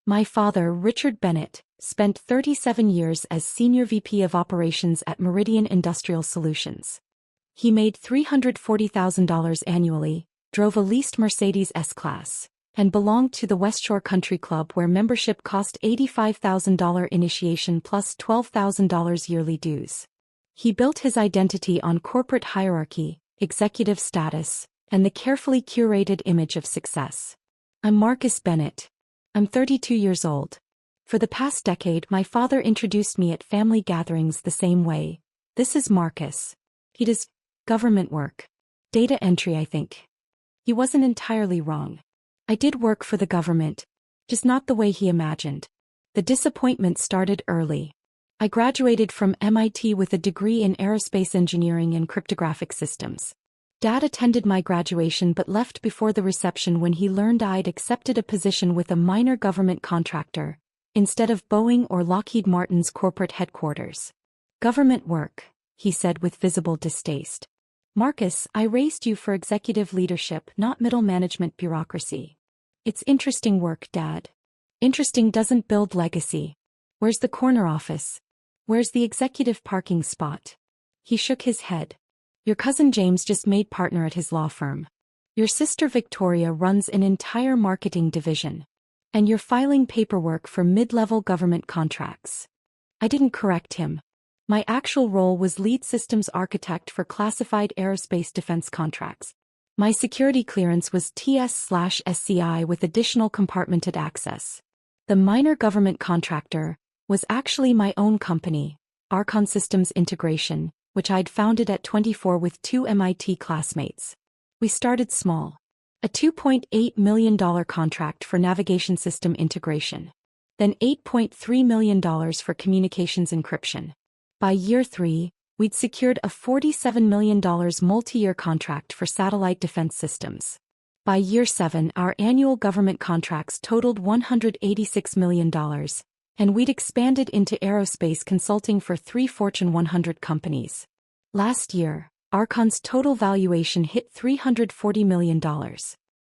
My father, Richard Bennett, spent 37 years as Senior VP of Operations at Meridian Industrial Solutions. He made $340,000 annually, drove a leased Mercedes S-Class, and belonged to the Westshore Country Club where membership cost $85,000 initiation plus $12,000 yearly dues. He built his identity on corporate hierarchy, executive status, and the carefully curated image of success. I'm Marcus Bennett. I'm 32 years old. For the past decade, my father introduced me at family gatherings the same way. This is Marcus. He does government work. Data entry, I think. He wasn't entirely wrong. I did work for the government, just not the way he imagined. The disappointment started early. I graduated from MIT with a degree in aerospace engineering and cryptographic systems. Dad attended my graduation but left before the reception when he learned I'd accepted a position with a minor government contractor, instead of Boeing or Lockheed Martin's corporate headquarters. Government work, he said with visible distaste. Marcus, I raised you for executive leadership, not middle management bureaucracy. It's interesting work, Dad. Interesting doesn't build legacy. Where's the corner office? Where's the executive parking spot? He shook his head. Your cousin James just made partner at his law firm. Your sister Victoria runs an entire marketing division. And you're filing paperwork for mid-level government contracts. I didn't correct him. My actual role was lead systems architect for classified aerospace defense contracts. My security clearance was TS/SCI with additional compartmented access. The minor government contractor was actually my own company, Archon Systems Integration, which I'd founded at 24 with two MIT classmates. We started small. A $2.8 million contract for navigation system integration. Then $8.3 million for communications encryption. By year 3, we'd secured a $47 million multi-year contract for satellite defense systems. By year 7, our annual government contracts totaled $186 million, and we'd expanded into aerospace consulting for 3 Fortune 100 companies. Last year, Archon's total valuation hit $340 million.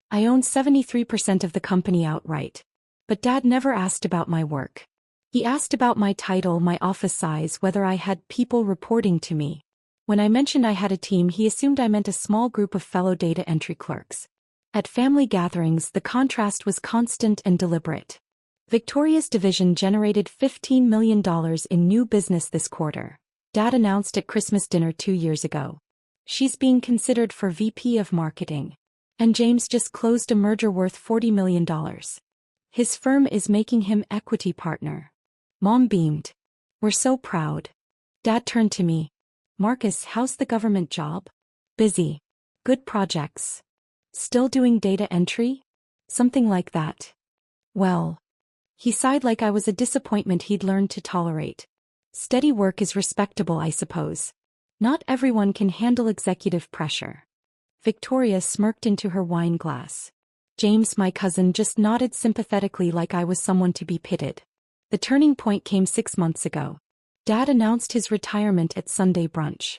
I own 73% of the company outright. But Dad never asked about my work. He asked about my title, my office size, whether I had people reporting to me. When I mentioned I had a team, he assumed I meant a small group of fellow data entry clerks. At family gatherings, the contrast was constant and deliberate. Victoria's division generated $15 million in new business this quarter. Dad announced at Christmas dinner 2 years ago. She's being considered for VP of Marketing. And James just closed a merger worth $40 million. His firm is making him equity partner. Mom beamed. We're so proud. Dad turned to me. Marcus, how's the government job? Busy. Good projects. Still doing data entry? Something like that. Well. He sighed like I was a disappointment he'd learned to tolerate. Steady work is respectable, I suppose. Not everyone can handle executive pressure. Victoria smirked into her wine glass. James, my cousin, just nodded sympathetically like I was someone to be pitied. The turning point came 6 months ago. Dad announced his retirement at Sunday brunch.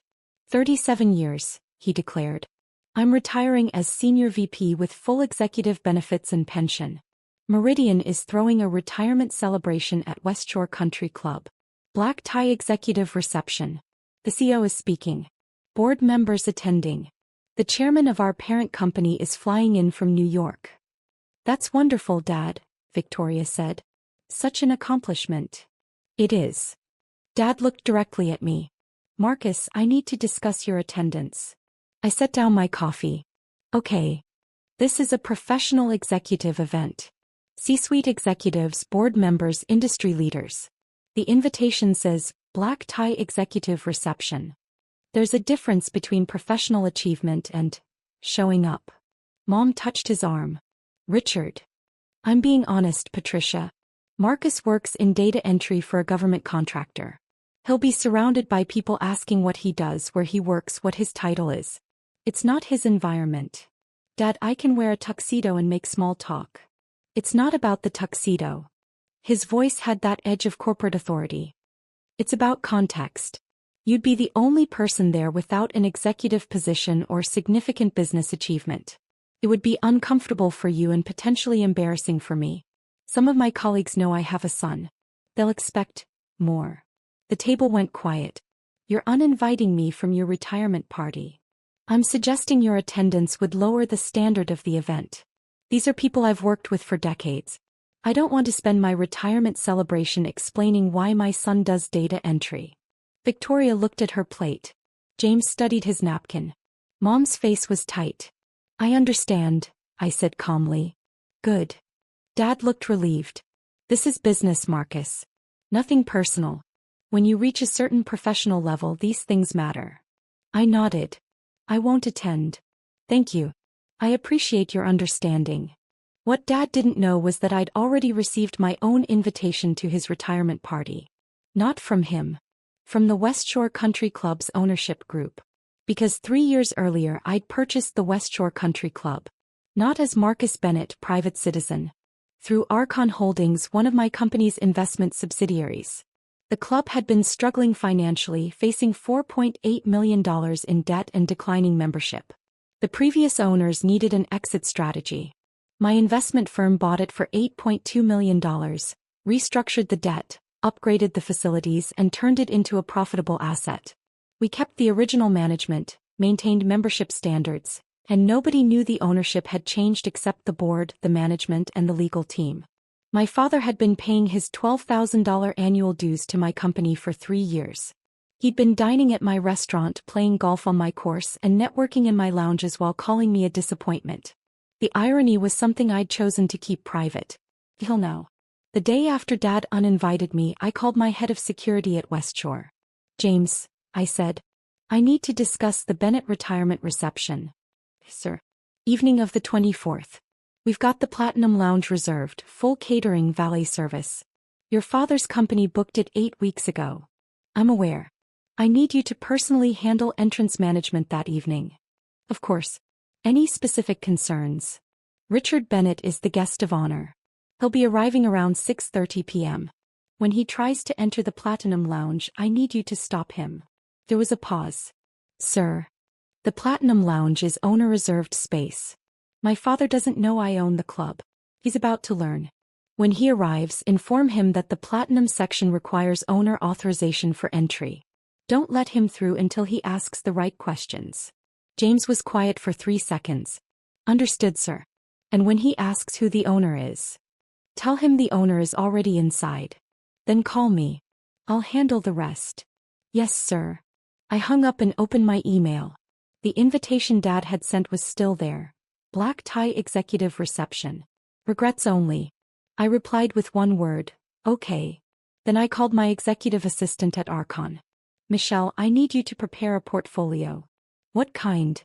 37 years, he declared. I'm retiring as Senior VP with full executive benefits and pension. Meridian is throwing a retirement celebration at Westshore Country Club. Black tie executive reception. The CEO is speaking. Board members attending. The chairman of our parent company is flying in from New York. That's wonderful, Dad, Victoria said. Such an accomplishment. It is. Dad looked directly at me. Marcus, I need to discuss your attendance. I set down my coffee. Okay. This is a professional executive event. C-suite executives, board members, industry leaders. The invitation says, Black tie executive reception. There's a difference between professional achievement and showing up. Mom touched his arm. Richard. I'm being honest, Patricia. Marcus works in data entry for a government contractor. He'll be surrounded by people asking what he does, where he works, what his title is. It's not his environment. Dad, I can wear a tuxedo and make small talk. It's not about the tuxedo. His voice had that edge of corporate authority. It's about context. You'd be the only person there without an executive position or significant business achievement. It would be uncomfortable for you and potentially embarrassing for me. Some of my colleagues know I have a son. They'll expect more. The table went quiet. You're uninviting me from your retirement party. I'm suggesting your attendance would lower the standard of the event. These are people I've worked with for decades. I don't want to spend my retirement celebration explaining why my son does data entry. Victoria looked at her plate. James studied his napkin. Mom's face was tight. I understand, I said calmly. Good. Dad looked relieved. This is business, Marcus. Nothing personal. When you reach a certain professional level, these things matter. I nodded. I won't attend. Thank you. I appreciate your understanding. What Dad didn't know was that I'd already received my own invitation to his retirement party. Not from him. From the West Shore Country Club's ownership group. Because 3 years earlier I'd purchased the West Shore Country Club. Not as Marcus Bennett, private citizen. Through Archon Holdings, one of my company's investment subsidiaries. The club had been struggling financially, facing $4.8 million in debt and declining membership. The previous owners needed an exit strategy. My investment firm bought it for $8.2 million, restructured the debt, upgraded the facilities, and turned it into a profitable asset. We kept the original management, maintained membership standards, and nobody knew the ownership had changed except the board, the management, and the legal team. My father had been paying his $12,000 annual dues to my company for 3 years. He'd been dining at my restaurant, playing golf on my course, and networking in my lounges while calling me a disappointment. The irony was something I'd chosen to keep private. He'll know. The day after Dad uninvited me, I called my head of security at West Shore. James, I said, I need to discuss the Bennett retirement reception. Sir. Evening of the 24th. We've got the Platinum Lounge reserved, full catering, valet service. Your father's company booked it 8 weeks ago. I'm aware. I need you to personally handle entrance management that evening. Of course. Any specific concerns? Richard Bennett is the guest of honor. He'll be arriving around 6:30 p.m. When he tries to enter the Platinum Lounge, I need you to stop him. There was a pause. Sir. The Platinum Lounge is owner-reserved space. My father doesn't know I own the club. He's about to learn. When he arrives, inform him that the Platinum section requires owner authorization for entry. Don't let him through until he asks the right questions. James was quiet for 3 seconds. Understood, sir. And when he asks who the owner is, tell him the owner is already inside. Then call me. I'll handle the rest. Yes, sir. I hung up and opened my email. The invitation Dad had sent was still there. Black tie executive reception. Regrets only. I replied with one word, okay. Then I called my executive assistant at Archon. Michelle, I need you to prepare a portfolio. What kind?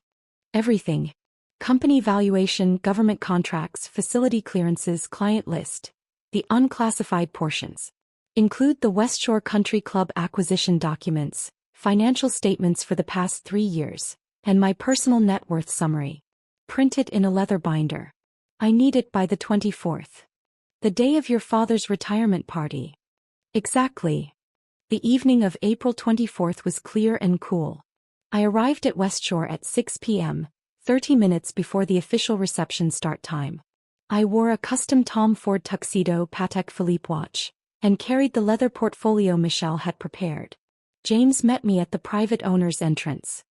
Everything. Company valuation, government contracts, facility clearances, client list. The unclassified portions. Include the West Shore Country Club acquisition documents, financial statements for the past 3 years, and my personal net worth summary. Print it in a leather binder. I need it by the 24th. The day of your father's retirement party. Exactly. The evening of April 24th was clear and cool. I arrived at West Shore at 6 p.m., 30 minutes before the official reception start time. I wore a custom Tom Ford tuxedo Patek Philippe watch, and carried the leather portfolio Michelle had prepared. James met me at the private owner's entrance.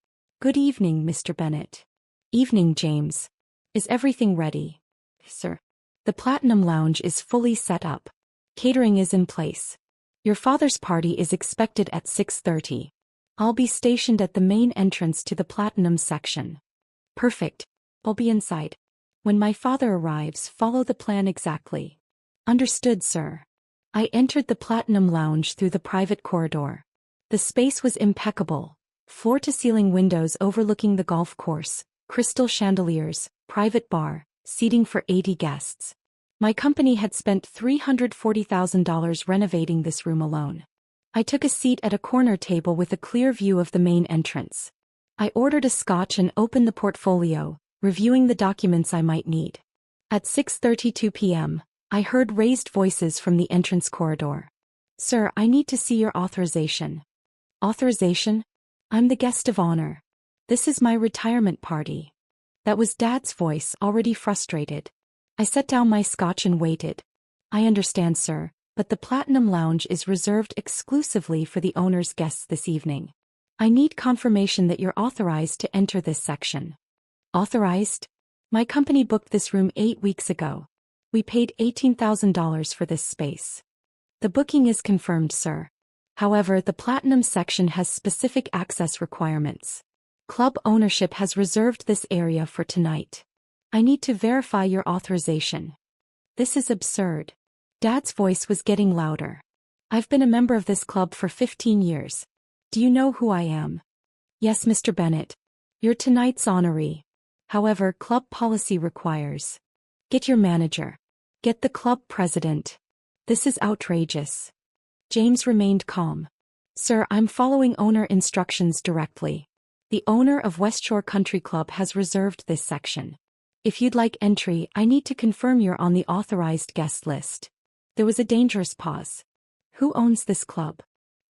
Good evening, Mr. Bennett. Evening, James. Is everything ready? Sir. The Platinum Lounge is fully set up. Catering is in place. Your father's party is expected at 6:30. I'll be stationed at the main entrance to the Platinum section. Perfect. I'll be inside. When my father arrives, follow the plan exactly. Understood, sir. I entered the Platinum Lounge through the private corridor. The space was impeccable. Floor-to-ceiling windows overlooking the golf course, crystal chandeliers, private bar, seating for 80 guests. My company had spent $340,000 renovating this room alone. I took a seat at a corner table with a clear view of the main entrance. I ordered a scotch and opened the portfolio, reviewing the documents I might need. At 6:32 p.m., I heard raised voices from the entrance corridor. Sir, I need to see your authorization. Authorization? I'm the guest of honor. This is my retirement party. That was Dad's voice, already frustrated. I set down my scotch and waited. I understand, sir, but the Platinum Lounge is reserved exclusively for the owner's guests this evening. I need confirmation that you're authorized to enter this section. Authorized? My company booked this room 8 weeks ago. We paid $18,000 for this space. The booking is confirmed, sir. However, the Platinum section has specific access requirements. Club ownership has reserved this area for tonight. I need to verify your authorization. This is absurd. Dad's voice was getting louder. I've been a member of this club for 15 years. Do you know who I am? Yes, Mr. Bennett. You're tonight's honoree. However, club policy requires. Get your manager. Get the club president. This is outrageous. James remained calm. Sir, I'm following owner instructions directly. The owner of Westshore Country Club has reserved this section. If you'd like entry, I need to confirm you're on the authorized guest list. There was a dangerous pause. Who owns this club?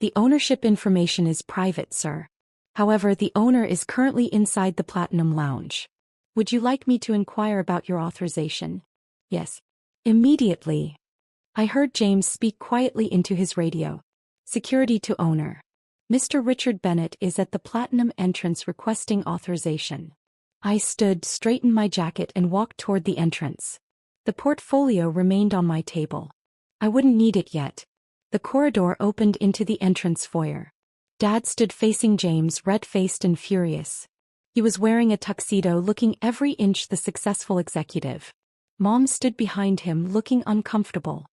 The ownership information is private, sir. However, the owner is currently inside the Platinum Lounge. Would you like me to inquire about your authorization? Yes. Immediately. I heard James speak quietly into his radio. Security to owner. Mr. Richard Bennett is at the Platinum entrance requesting authorization. I stood, straightened my jacket and walked toward the entrance. The portfolio remained on my table. I wouldn't need it yet. The corridor opened into the entrance foyer. Dad stood facing James, red-faced and furious. He was wearing a tuxedo, looking every inch the successful executive. Mom stood behind him, looking uncomfortable.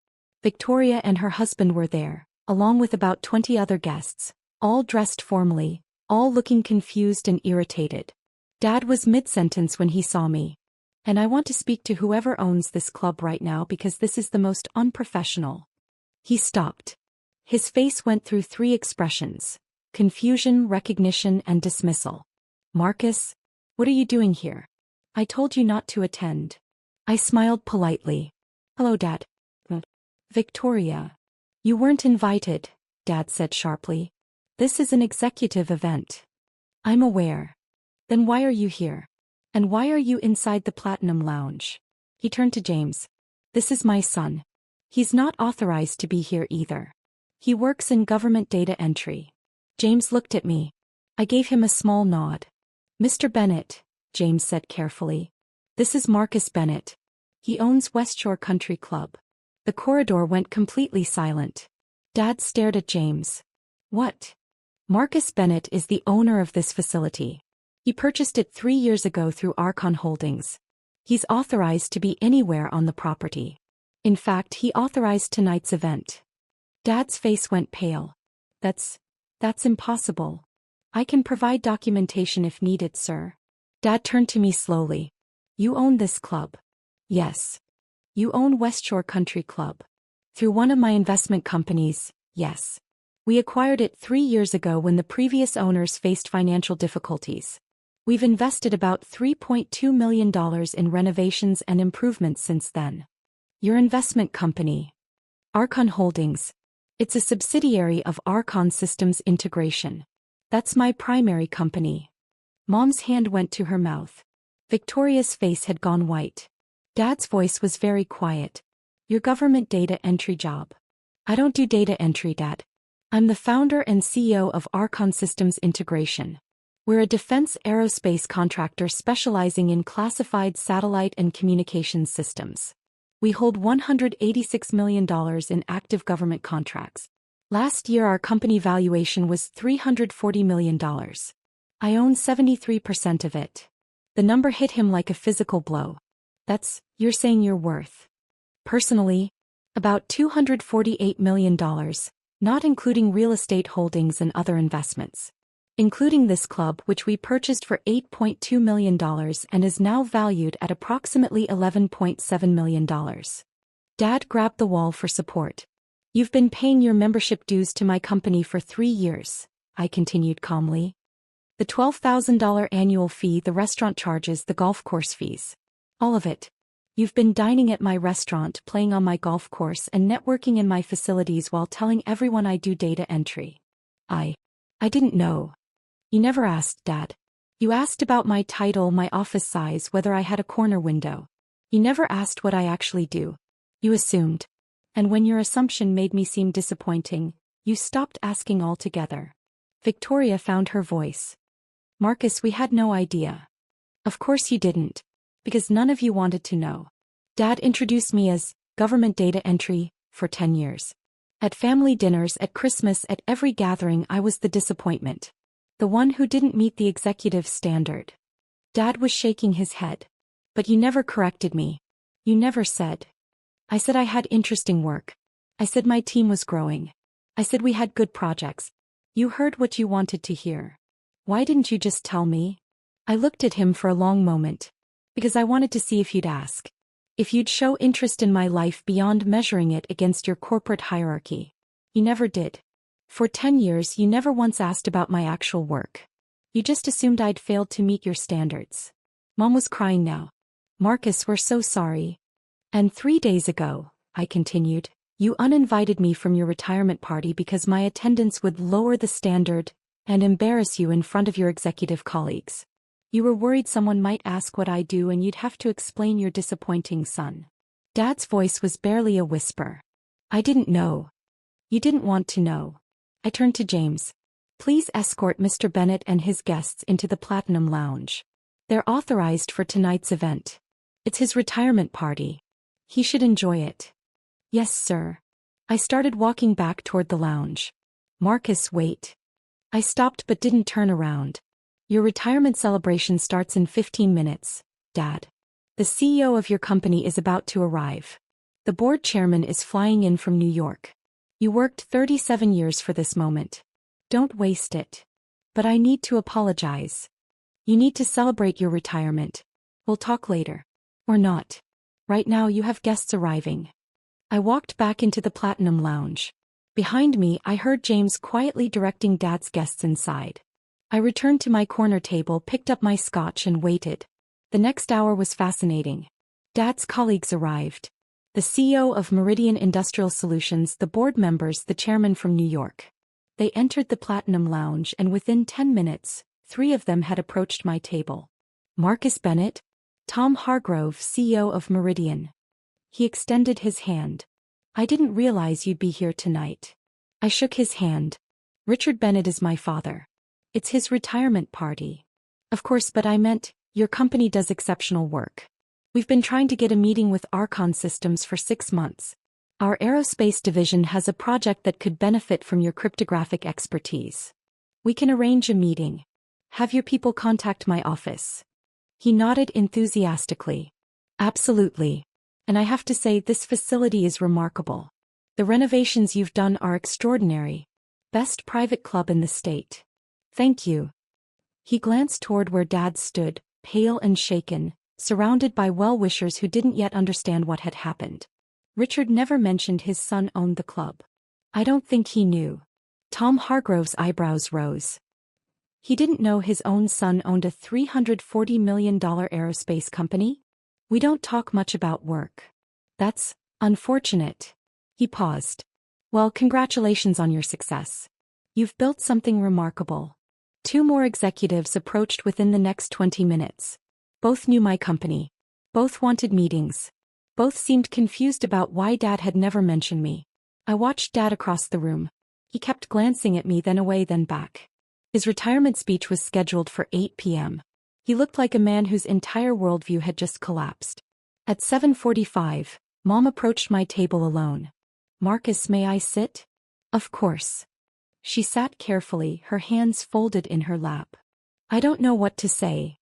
Victoria and her husband were there, along with about 20 other guests, all dressed formally, all looking confused and irritated. Dad was mid-sentence when he saw me. And I want to speak to whoever owns this club right now because this is the most unprofessional. He stopped. His face went through 3 expressions: confusion, recognition, and dismissal. Marcus, what are you doing here? I told you not to attend. I smiled politely. Hello, Dad. Victoria. You weren't invited, Dad said sharply. This is an executive event. I'm aware. Then why are you here? And why are you inside the Platinum Lounge? He turned to James. This is my son. He's not authorized to be here either. He works in government data entry. James looked at me. I gave him a small nod. Mr. Bennett, James said carefully. This is Marcus Bennett. He owns Westshore Country Club. The corridor went completely silent. Dad stared at James. What? Marcus Bennett is the owner of this facility. He purchased it 3 years ago through Archon Holdings. He's authorized to be anywhere on the property. In fact, he authorized tonight's event. Dad's face went pale. That's impossible. I can provide documentation if needed, sir. Dad turned to me slowly. You own this club? Yes. You own Westshore Country Club. Through one of my investment companies, yes. We acquired it 3 years ago when the previous owners faced financial difficulties. We've invested about $3.2 million in renovations and improvements since then. Your investment company? Archon Holdings. It's a subsidiary of Archon Systems Integration. That's my primary company. Mom's hand went to her mouth. Victoria's face had gone white. Dad's voice was very quiet. Your government data entry job. I don't do data entry, Dad. I'm the founder and CEO of Archon Systems Integration. We're a defense aerospace contractor specializing in classified satellite and communications systems. We hold $186 million in active government contracts. Last year our company valuation was $340 million. I own 73% of it. The number hit him like a physical blow. You're saying you're worth. Personally, about $248 million, not including real estate holdings and other investments. Including this club, which we purchased for $8.2 million and is now valued at approximately $11.7 million. Dad grabbed the wall for support. You've been paying your membership dues to my company for 3 years, I continued calmly. The $12,000 annual fee the restaurant charges, the golf course fees. All of it. You've been dining at my restaurant, playing on my golf course, and networking in my facilities while telling everyone I do data entry. I didn't know. You never asked, Dad. You asked about my title, my office size, whether I had a corner window. You never asked what I actually do. You assumed. And when your assumption made me seem disappointing, you stopped asking altogether. Victoria found her voice. Marcus, we had no idea. Of course you didn't. Because none of you wanted to know. Dad introduced me as government data entry for 10 years. At family dinners, at Christmas, at every gathering, I was the disappointment. The one who didn't meet the executive standard. Dad was shaking his head. But you never corrected me. You never said. I said I had interesting work. I said my team was growing. I said we had good projects. You heard what you wanted to hear. Why didn't you just tell me? I looked at him for a long moment. Because I wanted to see if you'd ask. If you'd show interest in my life beyond measuring it against your corporate hierarchy. You never did. For 10 years you never once asked about my actual work. You just assumed I'd failed to meet your standards. Mom was crying now. Marcus, we're so sorry. And 3 days ago, I continued, you uninvited me from your retirement party because my attendance would lower the standard and embarrass you in front of your executive colleagues. You were worried someone might ask what I do and you'd have to explain your disappointing son. Dad's voice was barely a whisper. I didn't know. You didn't want to know. I turned to James. Please escort Mr. Bennett and his guests into the Platinum Lounge. They're authorized for tonight's event. It's his retirement party. He should enjoy it. Yes, sir. I started walking back toward the lounge. Marcus, wait. I stopped but didn't turn around. Your retirement celebration starts in 15 minutes, Dad. The CEO of your company is about to arrive. The board chairman is flying in from New York. You worked 37 years for this moment. Don't waste it. But I need to apologize. You need to celebrate your retirement. We'll talk later. Or not. Right now you have guests arriving. I walked back into the Platinum Lounge. Behind me, I heard James quietly directing Dad's guests inside. I returned to my corner table, picked up my scotch and waited. The next hour was fascinating. Dad's colleagues arrived. The CEO of Meridian Industrial Solutions, the board members, the chairman from New York. They entered the Platinum Lounge and within 10 minutes, 3 of them had approached my table. Marcus Bennett, Tom Hargrove, CEO of Meridian. He extended his hand. I didn't realize you'd be here tonight. I shook his hand. Richard Bennett is my father. It's his retirement party. Of course, but I meant, your company does exceptional work. We've been trying to get a meeting with Archon Systems for 6 months. Our aerospace division has a project that could benefit from your cryptographic expertise. We can arrange a meeting. Have your people contact my office. He nodded enthusiastically. Absolutely. And I have to say, this facility is remarkable. The renovations you've done are extraordinary. Best private club in the state. Thank you. He glanced toward where Dad stood, pale and shaken, surrounded by well-wishers who didn't yet understand what had happened. Richard never mentioned his son owned the club. I don't think he knew. Tom Hargrove's eyebrows rose. He didn't know his own son owned a $340 million aerospace company? We don't talk much about work. That's unfortunate. He paused. Well, congratulations on your success. You've built something remarkable. 2 more executives approached within the next 20 minutes. Both knew my company. Both wanted meetings. Both seemed confused about why Dad had never mentioned me. I watched Dad across the room. He kept glancing at me, then away, then back. His retirement speech was scheduled for 8 p.m. He looked like a man whose entire worldview had just collapsed. At 7:45, Mom approached my table alone. Marcus, may I sit? Of course. She sat carefully, her hands folded in her lap. I don't know what to say.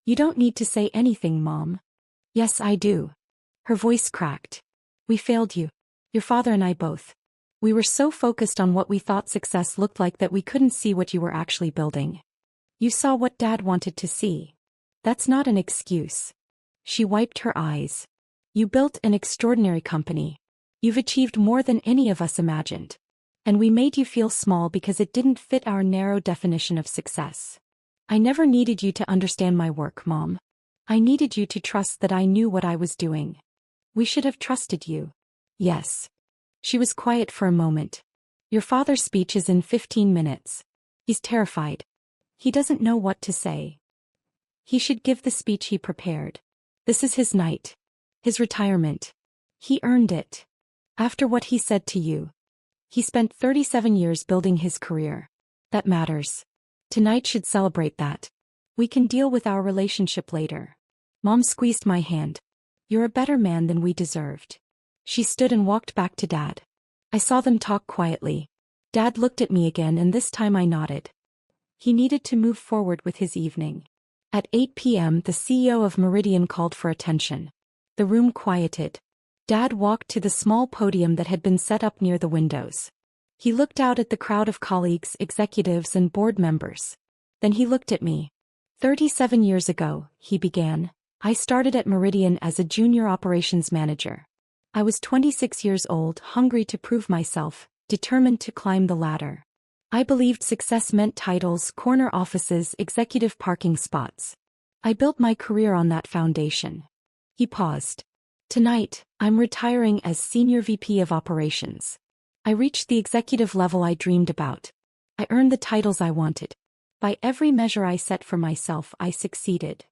You don't need to say anything, Mom. Yes, I do. Her voice cracked. We failed you. Your father and I both. We were so focused on what we thought success looked like that we couldn't see what you were actually building. You saw what Dad wanted to see. That's not an excuse. She wiped her eyes. You built an extraordinary company. You've achieved more than any of us imagined. And we made you feel small because it didn't fit our narrow definition of success. I never needed you to understand my work, Mom. I needed you to trust that I knew what I was doing. We should have trusted you. Yes. She was quiet for a moment. Your father's speech is in 15 minutes. He's terrified. He doesn't know what to say. He should give the speech he prepared. This is his night. His retirement. He earned it. After what he said to you. He spent 37 years building his career. That matters. Tonight should celebrate that. We can deal with our relationship later. Mom squeezed my hand. You're a better man than we deserved. She stood and walked back to Dad. I saw them talk quietly. Dad looked at me again and this time I nodded. He needed to move forward with his evening. At 8 p.m. the CEO of Meridian called for attention. The room quieted. Dad walked to the small podium that had been set up near the windows. He looked out at the crowd of colleagues, executives, and board members. Then he looked at me. 37 years ago, he began, I started at Meridian as a junior operations manager. I was 26 years old, hungry to prove myself, determined to climb the ladder. I believed success meant titles, corner offices, executive parking spots. I built my career on that foundation. He paused. Tonight, I'm retiring as Senior VP of Operations. I reached the executive level I dreamed about. I earned the titles I wanted. By every measure I set for myself, I succeeded.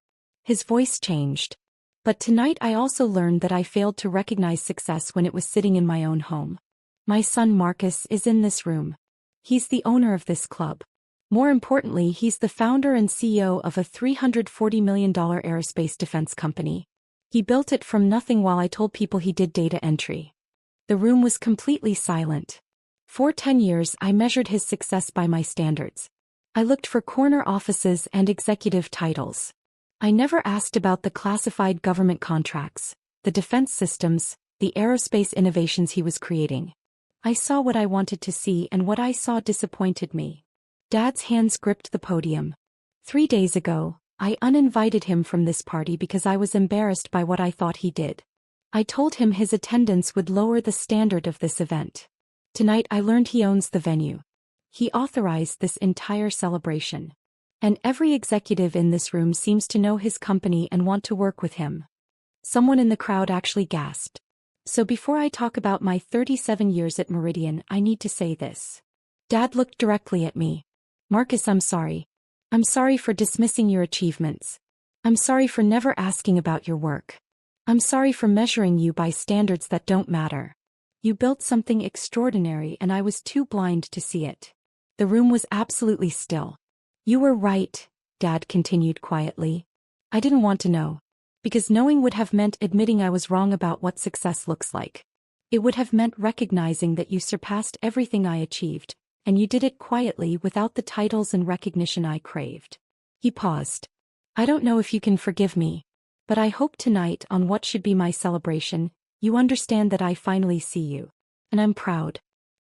His voice changed. But tonight I also learned that I failed to recognize success when it was sitting in my own home. My son Marcus is in this room. He's the owner of this club. More importantly, he's the founder and CEO of a $340 million aerospace defense company. He built it from nothing while I told people he did data entry. The room was completely silent. For 10 years I measured his success by my standards. I looked for corner offices and executive titles. I never asked about the classified government contracts, the defense systems, the aerospace innovations he was creating. I saw what I wanted to see and what I saw disappointed me. Dad's hands gripped the podium. 3 days ago, I uninvited him from this party because I was embarrassed by what I thought he did. I told him his attendance would lower the standard of this event. Tonight I learned he owns the venue. He authorized this entire celebration. And every executive in this room seems to know his company and want to work with him. Someone in the crowd actually gasped. So before I talk about my 37 years at Meridian, I need to say this. Dad looked directly at me. Marcus, I'm sorry. I'm sorry for dismissing your achievements. I'm sorry for never asking about your work. I'm sorry for measuring you by standards that don't matter. You built something extraordinary and I was too blind to see it. The room was absolutely still. You were right, Dad continued quietly. I didn't want to know. Because knowing would have meant admitting I was wrong about what success looks like. It would have meant recognizing that you surpassed everything I achieved, and you did it quietly without the titles and recognition I craved. He paused. I don't know if you can forgive me, but I hope tonight, on what should be my celebration, you understand that I finally see you. And I'm proud.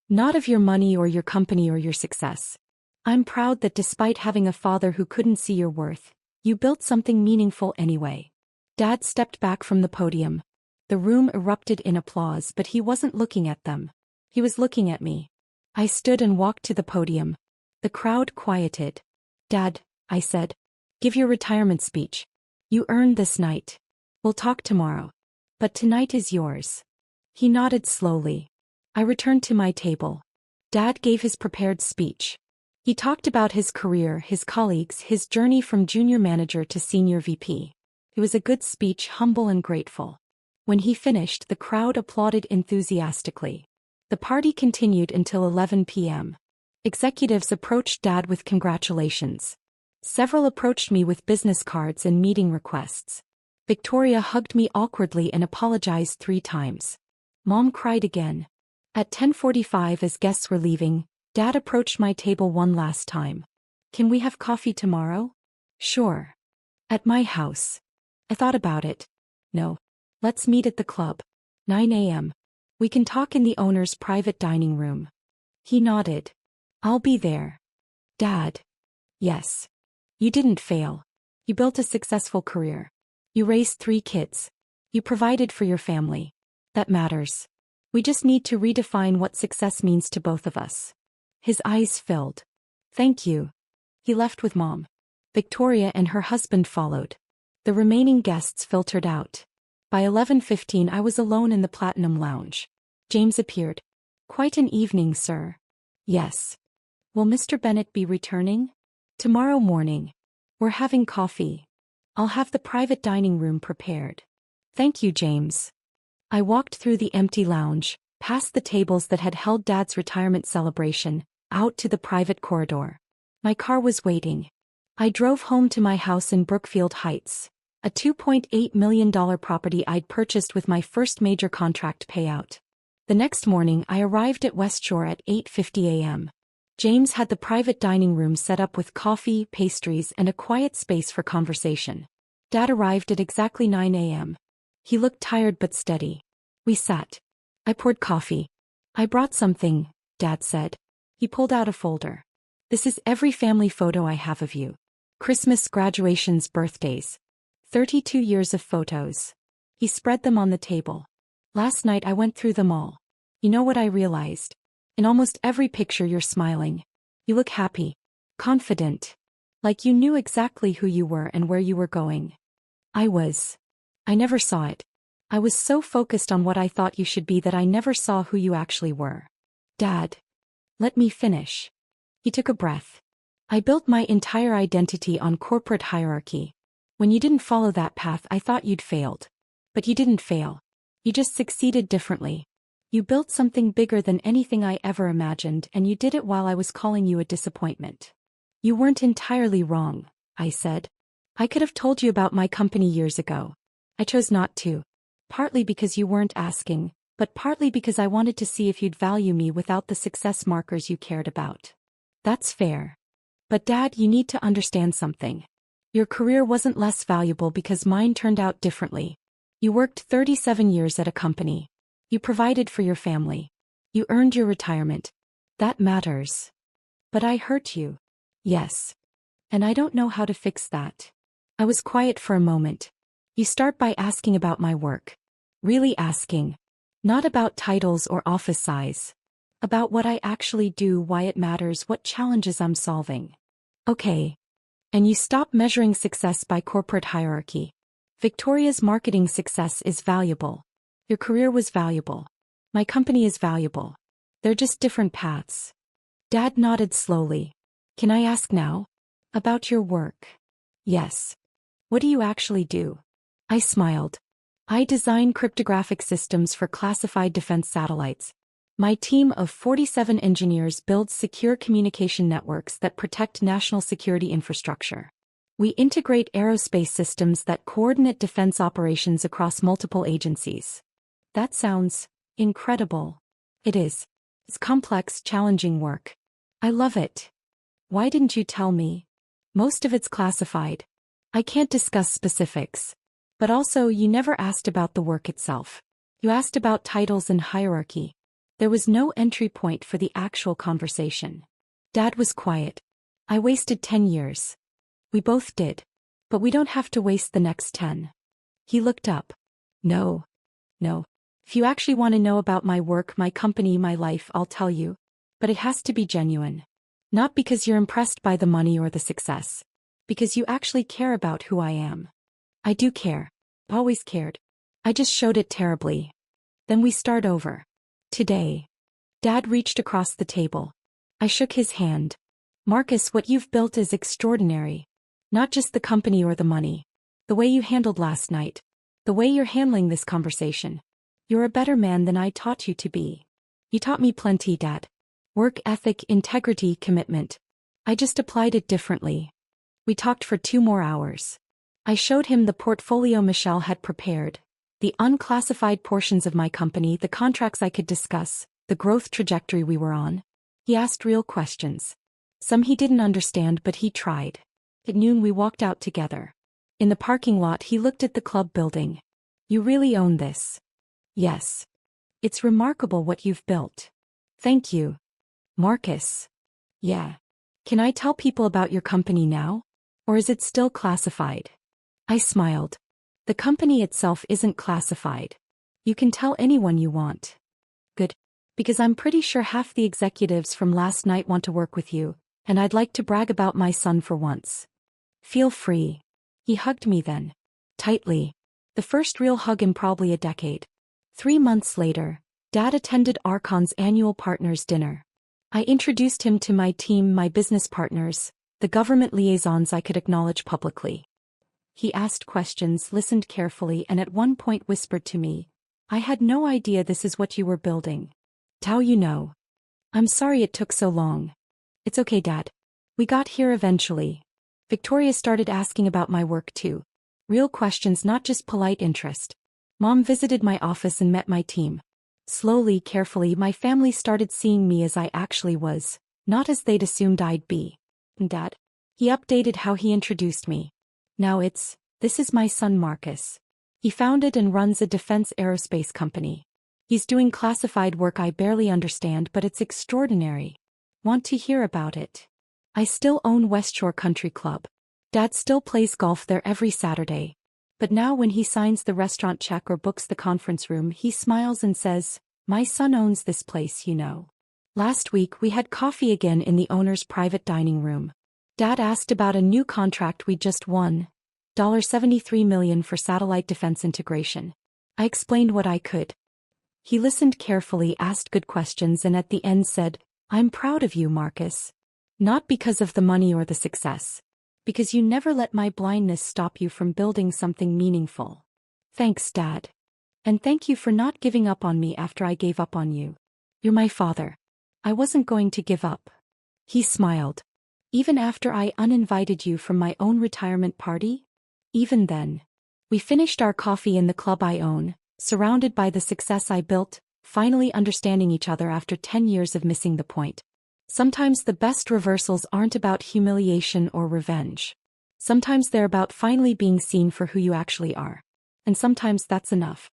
Not of your money or your company or your success. I'm proud that despite having a father who couldn't see your worth, you built something meaningful anyway. Dad stepped back from the podium. The room erupted in applause, but he wasn't looking at them. He was looking at me. I stood and walked to the podium. The crowd quieted. Dad, I said, give your retirement speech. You earned this night. We'll talk tomorrow. But tonight is yours. He nodded slowly. I returned to my table. Dad gave his prepared speech. He talked about his career, his colleagues, his journey from junior manager to senior VP. It was a good speech, humble and grateful. When he finished, the crowd applauded enthusiastically. The party continued until 11 p.m. Executives approached Dad with congratulations. Several approached me with business cards and meeting requests. Victoria hugged me awkwardly and apologized 3 times. Mom cried again. At 10:45, as guests were leaving, Dad approached my table one last time. Can we have coffee tomorrow? Sure. At my house. I thought about it. No. Let's meet at the club. 9 a.m. We can talk in the owner's private dining room. He nodded. I'll be there. Dad. Yes. You didn't fail. You built a successful career. You raised 3 kids. You provided for your family. That matters. We just need to redefine what success means to both of us. His eyes filled. Thank you. He left with Mom. Victoria and her husband followed. The remaining guests filtered out. By 11:15 I was alone in the Platinum Lounge. James appeared. Quite an evening, sir. Yes. Will Mr. Bennett be returning? Tomorrow morning. We're having coffee. I'll have the private dining room prepared. Thank you, James. I walked through the empty lounge. past the tables that had held Dad's retirement celebration, out to the private corridor. My car was waiting. I drove home to my house in Brookfield Heights, a $2.8 million property I'd purchased with my first major contract payout. The next morning I arrived at West Shore at 8:50 a.m. James had the private dining room set up with coffee, pastries, and a quiet space for conversation. Dad arrived at exactly 9 a.m. He looked tired but steady. We sat. I poured coffee. I brought something, Dad said. He pulled out a folder. This is every family photo I have of you. Christmas, graduations, birthdays. 32 years of photos. He spread them on the table. Last night I went through them all. You know what I realized? In almost every picture you're smiling. You look happy. Confident. Like you knew exactly who you were and where you were going. I never saw it. I was so focused on what I thought you should be that I never saw who you actually were. Dad. Let me finish. He took a breath. I built my entire identity on corporate hierarchy. When you didn't follow that path, I thought you'd failed. But you didn't fail. You just succeeded differently. You built something bigger than anything I ever imagined, and you did it while I was calling you a disappointment. You weren't entirely wrong, I said. I could have told you about my company years ago. I chose not to. Partly because you weren't asking, but partly because I wanted to see if you'd value me without the success markers you cared about. That's fair. But Dad, you need to understand something. Your career wasn't less valuable because mine turned out differently. You worked 37 years at a company. You provided for your family. You earned your retirement. That matters. But I hurt you. Yes. And I don't know how to fix that. I was quiet for a moment. You start by asking about my work. Really asking. Not about titles or office size. About what I actually do, why it matters, what challenges I'm solving. Okay. And you stop measuring success by corporate hierarchy. Victoria's marketing success is valuable. Your career was valuable. My company is valuable. They're just different paths. Dad nodded slowly. Can I ask now? About your work. Yes. What do you actually do? I smiled. I design cryptographic systems for classified defense satellites. My team of 47 engineers builds secure communication networks that protect national security infrastructure. We integrate aerospace systems that coordinate defense operations across multiple agencies. That sounds incredible. It is. It's complex, challenging work. I love it. Why didn't you tell me? Most of it's classified. I can't discuss specifics. But also, you never asked about the work itself. You asked about titles and hierarchy. There was no entry point for the actual conversation. Dad was quiet. I wasted 10 years. We both did. But we don't have to waste the next 10. He looked up. No. If you actually want to know about my work, my company, my life, I'll tell you. But it has to be genuine. Not because you're impressed by the money or the success. Because you actually care about who I am. I do care. Always cared. I just showed it terribly. Then we start over. Today. Dad reached across the table. I shook his hand. Marcus, what you've built is extraordinary. Not just the company or the money. The way you handled last night. The way you're handling this conversation. You're a better man than I taught you to be. You taught me plenty, Dad. Work ethic, integrity, commitment. I just applied it differently. We talked for 2 more hours. I showed him the portfolio Michelle had prepared. The unclassified portions of my company, the contracts I could discuss, the growth trajectory we were on. He asked real questions. Some he didn't understand, but he tried. At noon we walked out together. In the parking lot he looked at the club building. You really own this. Yes. It's remarkable what you've built. Thank you. Marcus. Yeah. Can I tell people about your company now? Or is it still classified? I smiled. The company itself isn't classified. You can tell anyone you want. Good. Because I'm pretty sure half the executives from last night want to work with you, and I'd like to brag about my son for once. Feel free. He hugged me then. Tightly. The first real hug in probably a decade. 3 months later, Dad attended Archon's annual partners dinner. I introduced him to my team, my business partners, the government liaisons I could acknowledge publicly. He asked questions, listened carefully, and at one point whispered to me, I had no idea this is what you were building. Tao, you know. I'm sorry it took so long. It's okay, Dad. We got here eventually. Victoria started asking about my work too. Real questions, not just polite interest. Mom visited my office and met my team. Slowly, carefully, my family started seeing me as I actually was, not as they'd assumed I'd be. And Dad? He updated how he introduced me. Now this is my son Marcus. He founded and runs a defense aerospace company. He's doing classified work I barely understand, but it's extraordinary. Want to hear about it? I still own West Shore Country Club. Dad still plays golf there every Saturday. But now when he signs the restaurant check or books the conference room, he smiles and says, "My son owns this place, you know." Last week we had coffee again in the owner's private dining room. Dad asked about a new contract we just won. $73 million for satellite defense integration. I explained what I could. He listened carefully, asked good questions, and at the end said, "I'm proud of you, Marcus. Not because of the money or the success. Because you never let my blindness stop you from building something meaningful. Thanks, Dad. And thank you for not giving up on me after I gave up on you. You're my father. I wasn't going to give up." He smiled. "Even after I uninvited you from my own retirement party? Even then." We finished our coffee in the club I own, surrounded by the success I built, finally understanding each other after 10 years of missing the point. Sometimes the best reversals aren't about humiliation or revenge. Sometimes they're about finally being seen for who you actually are. And sometimes that's enough.